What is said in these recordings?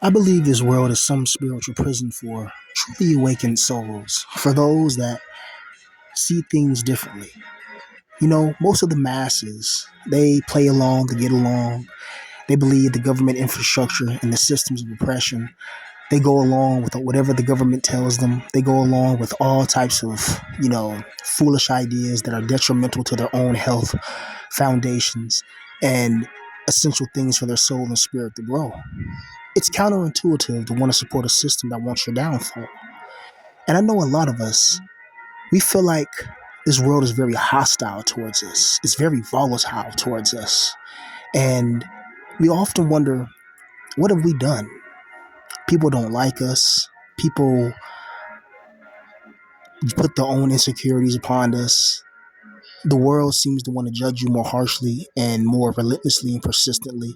I believe this world is some spiritual prison for truly awakened souls, for those that see things differently. Most of the masses, they play along to get along. They believe the government infrastructure and the systems of oppression. They go along with whatever the government tells them. They go along with all types of, foolish ideas that are detrimental to their own health, foundations, and essential things for their soul and spirit to grow. It's counterintuitive to want to support a system that wants your downfall. And I know a lot of us, we feel like this world is very hostile towards us. It's very volatile towards us. And we often wonder, what have we done? People don't like us. People put their own insecurities upon us. The world seems to want to judge you more harshly and more relentlessly and persistently.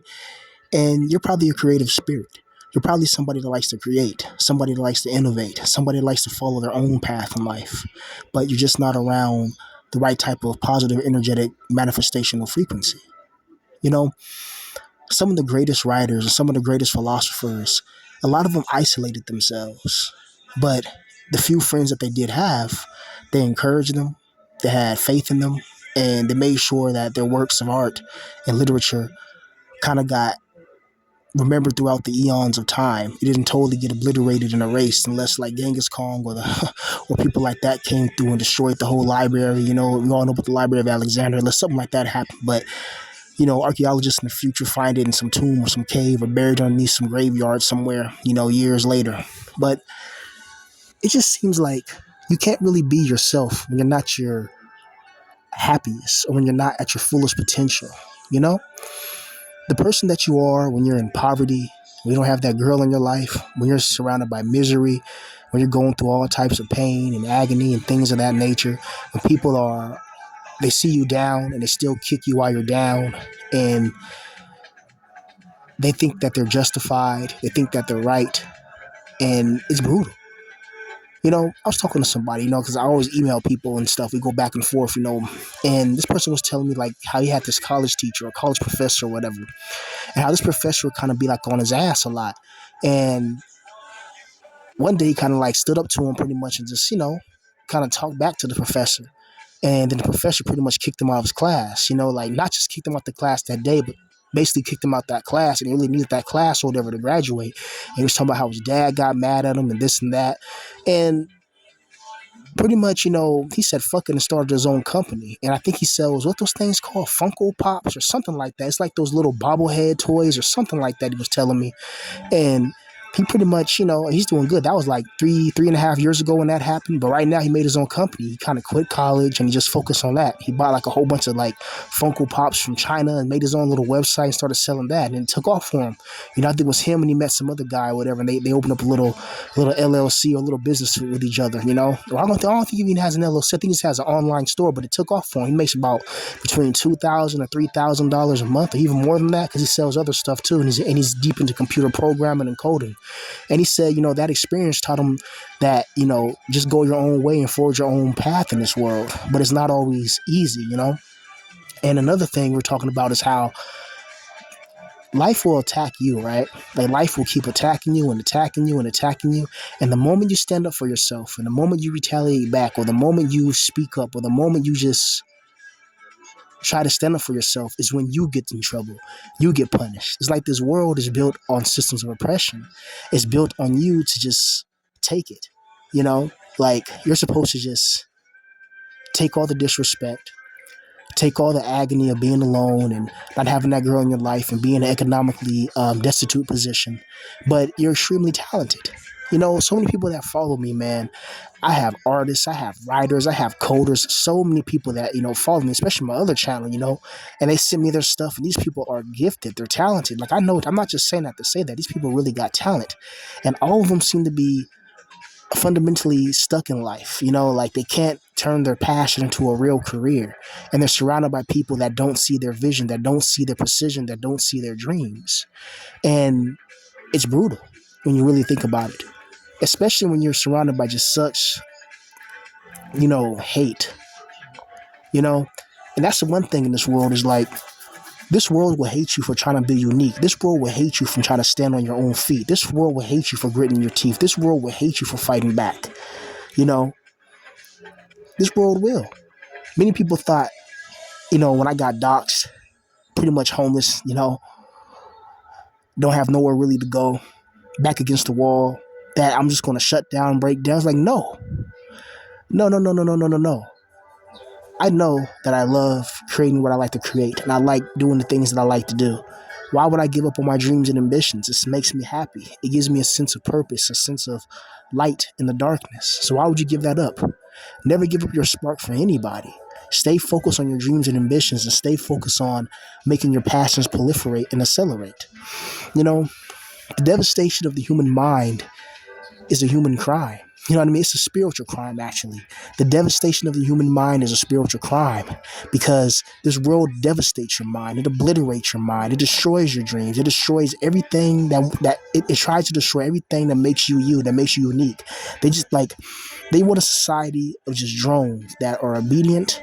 And you're probably a creative spirit. You're probably somebody that likes to create, somebody that likes to innovate, somebody that likes to follow their own path in life. But you're just not around the right type of positive, energetic manifestational frequency. You know, some of the greatest writers and some of the greatest philosophers, a lot of them isolated themselves. But the few friends that they did have, they encouraged them, they had faith in them, and they made sure that their works of art and literature kind of got remembered throughout the eons of time. It didn't totally get obliterated and erased unless like Genghis Khan or the or people like that came through and destroyed the whole library. We all know about the Library of Alexandria. Unless something like that happened. But archaeologists in the future find it in some tomb or some cave or buried underneath some graveyard somewhere, years later. But it just seems like you can't really be yourself when you're not your happiest or when you're not at your fullest potential. You know, the person that you are when you're in poverty, when you don't have that girl in your life, when you're surrounded by misery, when you're going through all types of pain and agony and things of that nature, when they see you down and they still kick you while you're down, and they think that they're justified, they think that they're right, and it's brutal. I was talking to somebody, because I always email people and stuff. We go back and forth, and this person was telling me like how he had this college teacher or college professor or whatever, and how this professor would kind of be like on his ass a lot. And one day he kind of like stood up to him pretty much and just, kind of talked back to the professor. And then the professor pretty much kicked him out of his class, like not just kicked him out the class that day, but basically kicked him out that class, and he really needed that class or whatever to graduate. And he was talking about how his dad got mad at him and this and that. And pretty much, he said fucking and started his own company. And I think he sells, what those things called, Funko Pops or something like that. It's like those little bobblehead toys or something like that, he was telling me. And he pretty much, he's doing good. That was like three and a half years ago when that happened. But right now he made his own company. He kind of quit college and he just focused on that. He bought like a whole bunch of like Funko Pops from China and made his own little website and started selling that. And it took off for him. I think it was him and he met some other guy or whatever. And they opened up a little LLC or a little business with each other, Well, I don't think he even has an LLC. I think he just has an online store, but it took off for him. He makes about between $2,000 and $3,000 a month, or even more than that, because he sells other stuff too. And he's deep into computer programming and coding. And he said, that experience taught him that, just go your own way and forge your own path in this world. But it's not always easy, And another thing we're talking about is how life will attack you, right? Like life will keep attacking you and attacking you and attacking you. And the moment you stand up for yourself and the moment you retaliate back or the moment you speak up or the moment you just try to stand up for yourself is when you get in trouble. You get punished. It's like this world is built on systems of oppression. It's built on you to just take it, Like you're supposed to just take all the disrespect, take all the agony of being alone and not having that girl in your life and being in an economically destitute position. But you're extremely talented. So many people that follow me, man. I have artists, I have writers, I have coders, so many people that, follow me, especially my other channel, and they send me their stuff. And these people are gifted. They're talented. Like I know, I'm not just saying that to say that. These people really got talent. And all of them seem to be fundamentally stuck in life, like they can't turn their passion into a real career, and they're surrounded by people that don't see their vision, that don't see their precision, that don't see their dreams. And it's brutal when you really think about it, especially when you're surrounded by just such, hate, and that's the one thing in this world is like This world will hate you for trying to be unique. This world will hate you from trying to stand on your own feet. This world will hate you for gritting your teeth. This world will hate you for fighting back. You know, this world will. Many people thought, when I got doxxed, pretty much homeless, don't have nowhere really to go, back against the wall, that I'm just going to shut down, break down. It's like, no, no, no, no, no, no, no, no, no. I know that I love creating what I like to create, and I like doing the things that I like to do. Why would I give up on my dreams and ambitions? This makes me happy. It gives me a sense of purpose, a sense of light in the darkness. So why would you give that up? Never give up your spark for anybody. Stay focused on your dreams and ambitions, and stay focused on making your passions proliferate and accelerate. The devastation of the human mind is a human crime. You know what I mean? It's a spiritual crime, actually. The devastation of the human mind is a spiritual crime, because this world devastates your mind. It obliterates your mind. It destroys your dreams. It destroys everything it tries to destroy everything that makes you, that makes you unique. They want a society of just drones that are obedient,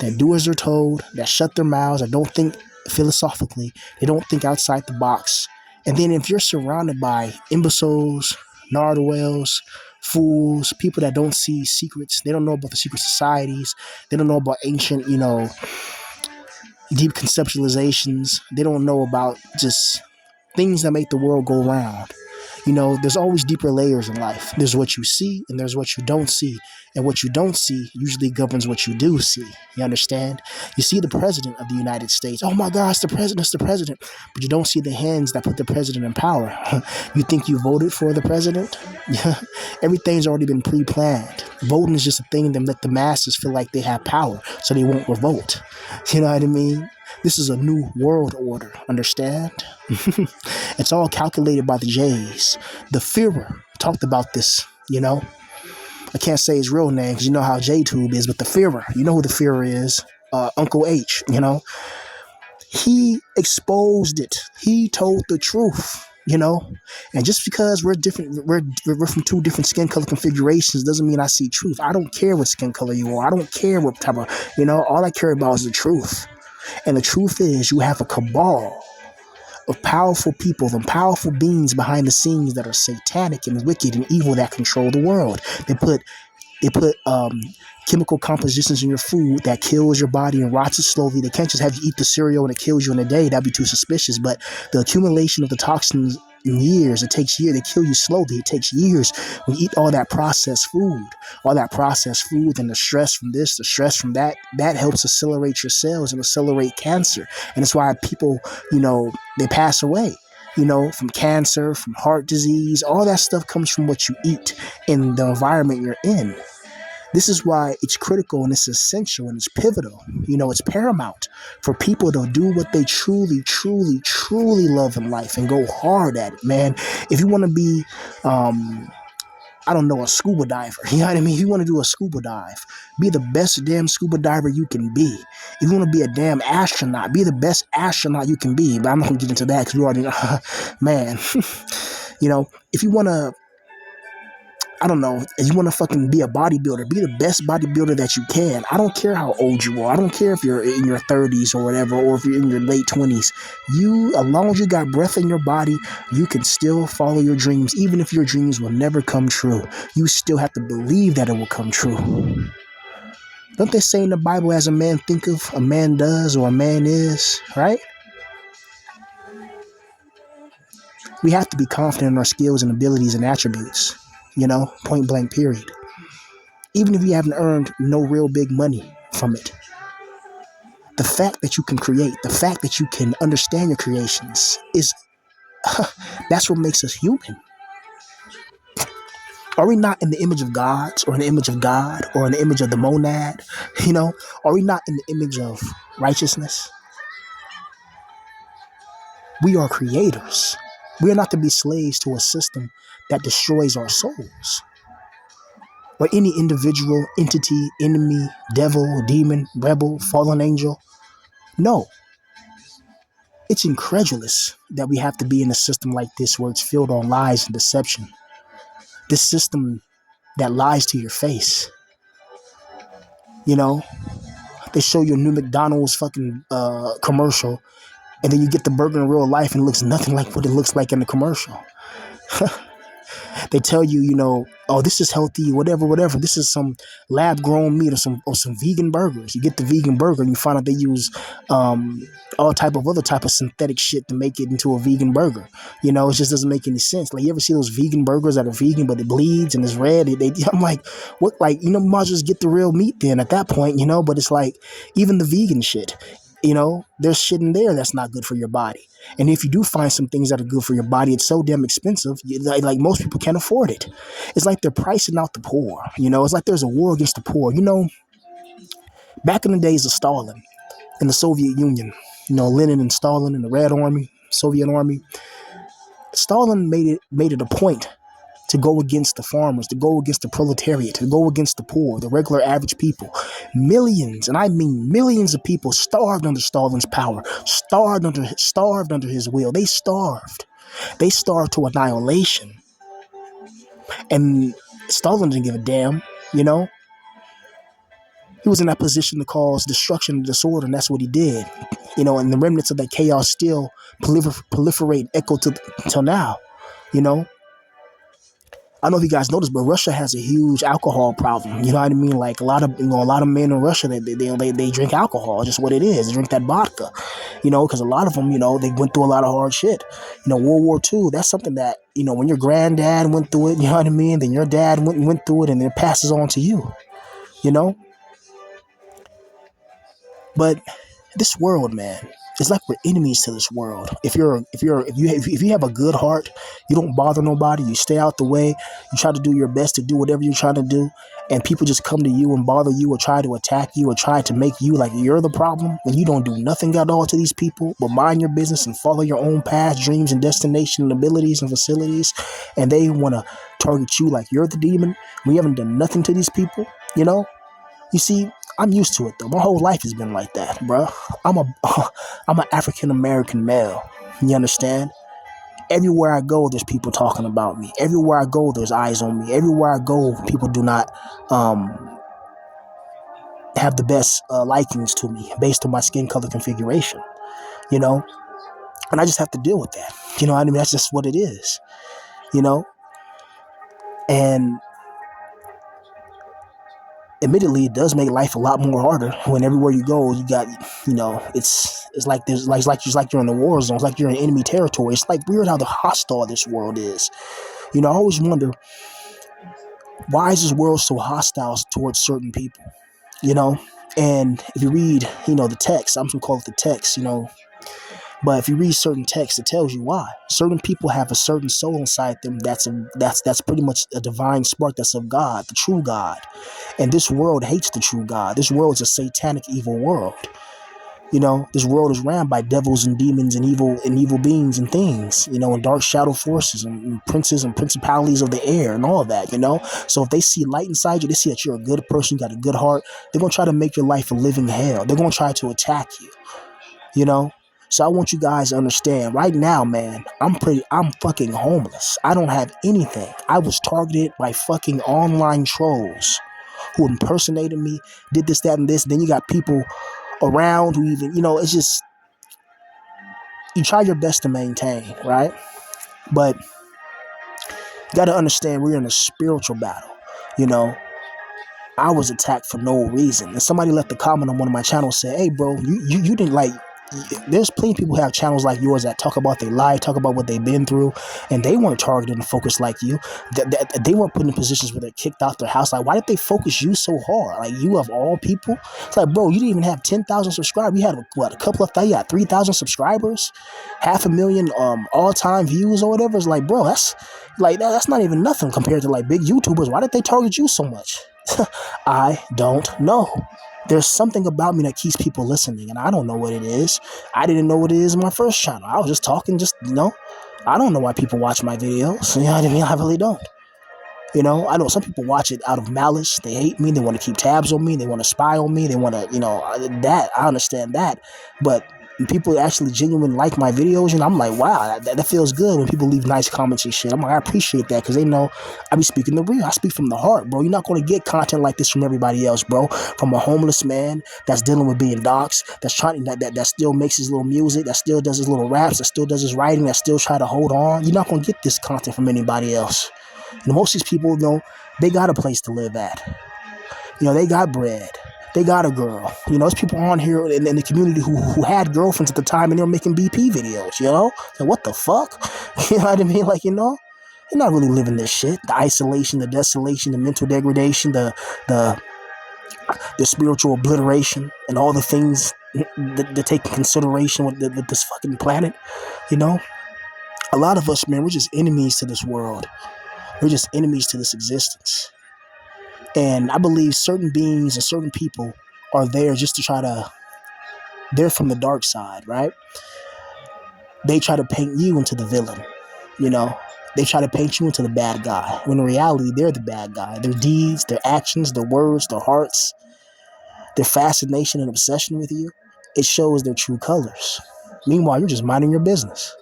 that do as they're told, that shut their mouths, that don't think philosophically, they don't think outside the box. And then if you're surrounded by imbeciles, narwhals, fools, people that don't see secrets, they don't know about the secret societies, they don't know about ancient, deep conceptualizations, they don't know about just things that make the world go round. There's always deeper layers in life. There's what you see and there's what you don't see. And what you don't see usually governs what you do see. You understand? You see the president of the United States. Oh my gosh, the president's the president. But you don't see the hands that put the president in power. You think you voted for the president? Everything's already been pre-planned. Voting is just a thing that let the masses feel like they have power so they won't revolt. You know what I mean? This is a new world order, understand? It's all calculated by the Jays. The Führer talked about this, I can't say his real name because you know how JTube is, but the Führer, you know who the Führer is, Uncle H, He exposed it. He told the truth, And just because we're different, we're from two different skin color configurations doesn't mean I see truth. I don't care what skin color you are. I don't care what type of, all I care about is the truth. And the truth is, you have a cabal of powerful people and powerful beings behind the scenes that are satanic and wicked and evil that control the world. They put chemical compositions in your food that kills your body and rots it slowly. They can't just have you eat the cereal and it kills you in a day. That'd be too suspicious. But the accumulation of the toxins in years, it takes years. They kill you slowly. It takes years. When you eat all that processed food and the stress from this, the stress from that, that helps accelerate your cells and accelerate cancer. And that's why people, they pass away. From cancer, from heart disease, all that stuff comes from what you eat and the environment you're in. This is why it's critical and it's essential and it's pivotal. It's paramount for people to do what they truly, truly, truly love in life and go hard at it, man. If you want to be, a scuba diver, you know what I mean? If you want to do a scuba dive, be the best damn scuba diver you can be. If you want to be a damn astronaut, be the best astronaut you can be. But I'm not going to get into that because we already, man. If you want to, if you want to fucking be a bodybuilder, be the best bodybuilder that you can. I don't care how old you are. I don't care if you're in your 30s or whatever, or if you're in your late 20s. As long as you got breath in your body, you can still follow your dreams, even if your dreams will never come true. You still have to believe that it will come true. Don't they say in the Bible, as a man thinketh, a man does, or a man is, right? We have to be confident in our skills and abilities and attributes, point blank period. Even if you haven't earned no real big money from it. The fact that you can create, the fact that you can understand your creations that's what makes us human. Are we not in the image of gods or in the image of God or in the image of the monad? Are we not in the image of righteousness? We are creators. We are not to be slaves to a system that destroys our souls. Or any individual, entity, enemy, devil, demon, rebel, fallen angel. No. It's incredulous that we have to be in a system like this where it's filled on lies and deception. This system that lies to your face. They show you a new McDonald's fucking commercial And then you get the burger in real life and it looks nothing like what it looks like in the commercial. They tell you, oh, this is healthy, whatever, whatever. This is some lab-grown meat or some vegan burgers. You get the vegan burger and you find out they use all type of synthetic shit to make it into a vegan burger. It just doesn't make any sense. Like, you ever see those vegan burgers that are vegan but it bleeds and it's red? I'm like, what? Like, might as well just get the real meat then at that point, But it's like, even the vegan shit, there's shit in there that's not good for your body. And if you do find some things that are good for your body, it's so damn expensive. Like most people can't afford it. It's like they're pricing out the poor. It's like there's a war against the poor. Back in the days of Stalin in the Soviet Union, Lenin and Stalin in the Red Army, Soviet Army, Stalin made it a point to go against the farmers, to go against the proletariat, to go against the poor, the regular average people. Millions, and I mean millions of people starved under Stalin's power, starved under his will. They starved to annihilation. And Stalin didn't give a damn, He was in that position to cause destruction and disorder, and that's what he did. And the remnants of that chaos still proliferate, echo till now, I don't know if you guys noticed, but Russia has a huge alcohol problem. You know what I mean? Like a lot of men in Russia, they drink alcohol, just what it is. They drink that vodka, because a lot of them, they went through a lot of hard shit. World War II, that's something that, when your granddad went through it, you know what I mean? Then your dad went through it and it passes on to you, But this world, man, it's like we're enemies to this world. If you have a good heart, you don't bother nobody, you stay out the way, you try to do your best to do whatever you're trying to do, and people just come to you and bother you or try to attack you or try to make you like you're the problem, when you don't do nothing at all to these people but mind your business and follow your own path, dreams and destination and abilities and facilities, and they want to target you like you're the demon, we haven't done nothing to these people, You see, I'm used to it though. My whole life has been like that, bro. I'm an African American male. You understand? Everywhere I go, there's people talking about me. Everywhere I go, there's eyes on me. Everywhere I go, people do not have the best likings to me based on my skin color configuration. And I just have to deal with that. I mean? That's just what it is. And admittedly, it does make life a lot more harder when everywhere you go, you got, it's like you're in a war zone. It's like you're in enemy territory. It's like weird how hostile this world is. I always wonder, why is this world so hostile towards certain people? And if you read, the text, I'm going to call it the text, but if you read certain texts, it tells you why. Certain people have a certain soul inside them that's pretty much a divine spark that's of God, the true God. And this world hates the true God. This world is a satanic, evil world. This world is ran by devils and demons and evil beings and things, and dark shadow forces and princes and principalities of the air and all of that, So if they see light inside you, they see that you're a good person, you got a good heart, they're going to try to make your life a living hell. They're going to try to attack you, So I want you guys to understand right now, man, I'm fucking homeless. I don't have anything. I was targeted by fucking online trolls who impersonated me, did this, that, and this. Then you got people around who even, it's just, you try your best to maintain, right? But you got to understand we're in a spiritual battle, I was attacked for no reason. And somebody left a comment on one of my channels, said, hey, bro, you didn't like, there's plenty of people who have channels like yours that talk about their life, talk about what they've been through, and they weren't targeted and focused like you. They weren't put in positions where they're kicked out their house. Like, why did they focus you so hard? Like, you of all people? It's like, bro, you didn't even have 10,000 subscribers. You had, a couple of, you had 3,000 subscribers, 500,000 all-time views or whatever. It's like, bro, that's not even nothing compared to, like, big YouTubers. Why did they target you so much? I don't know. There's something about me that keeps people listening, and I don't know what it is. I didn't know what it is in my first channel. I was just talking, I don't know why people watch my videos. You know what I mean? I really don't. I know some people watch it out of malice. They hate me. They want to keep tabs on me. They want to spy on me. They want to, that. I understand that. But and people actually genuinely like my videos, I'm like, wow, that feels good when people leave nice comments and shit. I'm like, I appreciate that because they know I be speaking the real. I speak from the heart, bro. You're not going to get content like this from everybody else, bro. From a homeless man that's dealing with being doxxed, that's trying that still makes his little music, that still does his little raps, that still does his writing, that still try to hold on. You're not going to get this content from anybody else. Most of these people, they got a place to live at. They got bread. They got a girl. There's people on here in the community who had girlfriends at the time and they were making BP videos, So what the fuck? You know what I mean? Like, you're not really living this shit. The isolation, the desolation, the mental degradation, the spiritual obliteration, and all the things that take in consideration with this fucking planet, A lot of us, man, we're just enemies to this world. We're just enemies to this existence. And I believe certain beings and certain people are there just to they're from the dark side, right? They try to paint you into the villain, They try to paint you into the bad guy, when in reality, they're the bad guy. Their deeds, their actions, their words, their hearts, their fascination and obsession with you, it shows their true colors. Meanwhile, you're just minding your business.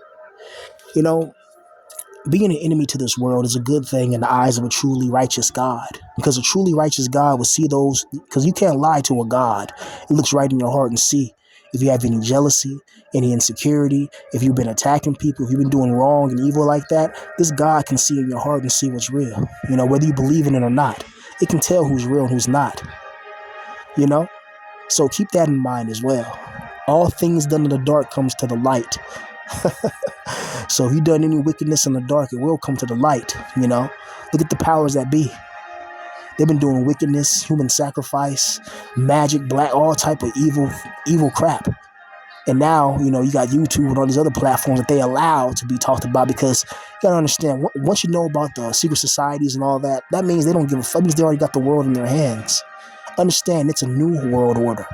Being an enemy to this world is a good thing in the eyes of a truly righteous God. Because a truly righteous God will see those, because you can't lie to a God. It looks right in your heart and see if you have any jealousy, any insecurity, if you've been attacking people, if you've been doing wrong and evil like that. This God can see in your heart and see what's real. Whether you believe in it or not, it can tell who's real and who's not. So keep that in mind as well. All things done in the dark comes to the light. So if you've done any wickedness in the dark, it will come to the light, Look at the powers that be. They've been doing wickedness, human sacrifice, magic, black, all type of evil crap. And now, you got YouTube and all these other platforms that they allow to be talked about, because you got to understand, once you know about the secret societies and all that, that means they don't give a fuck. That means they already got the world in their hands. Understand, it's a new world order.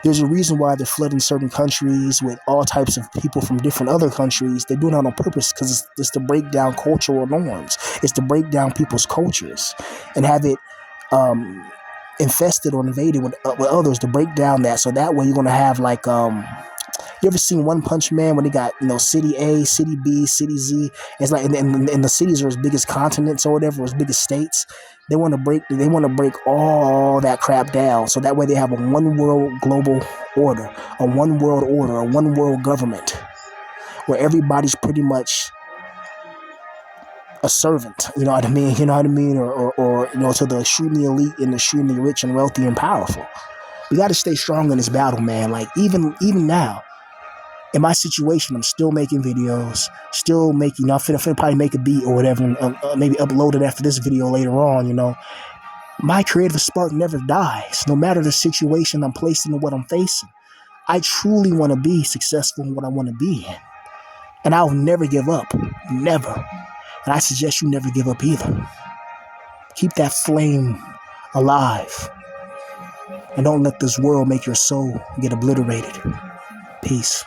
There's a reason why they're flooding certain countries with all types of people from different other countries. They're doing that on purpose because it's to break down cultural norms. It's to break down people's cultures and have it infested or invaded with others, to break down that. So that way you're going to have like, you ever seen One Punch Man when they got, city A, city B, city Z? It's like, and the cities are as big as continents or whatever, as big as states. They want to break all that crap down. So that way they have a one world global order, a one world government, where everybody's pretty much a servant, you know what I mean? Or to the extremely elite and extremely rich and wealthy and powerful. We got to stay strong in this battle, man. Like, even now, in my situation, I'm still making videos, I'm finna probably make a beat or whatever, and maybe upload it after this video later on, My creative spark never dies, no matter the situation I'm placed in or what I'm facing. I truly want to be successful in what I want to be in. And I'll never give up. Never. And I suggest you never give up either. Keep that flame alive. And don't let this world make your soul get obliterated. Peace.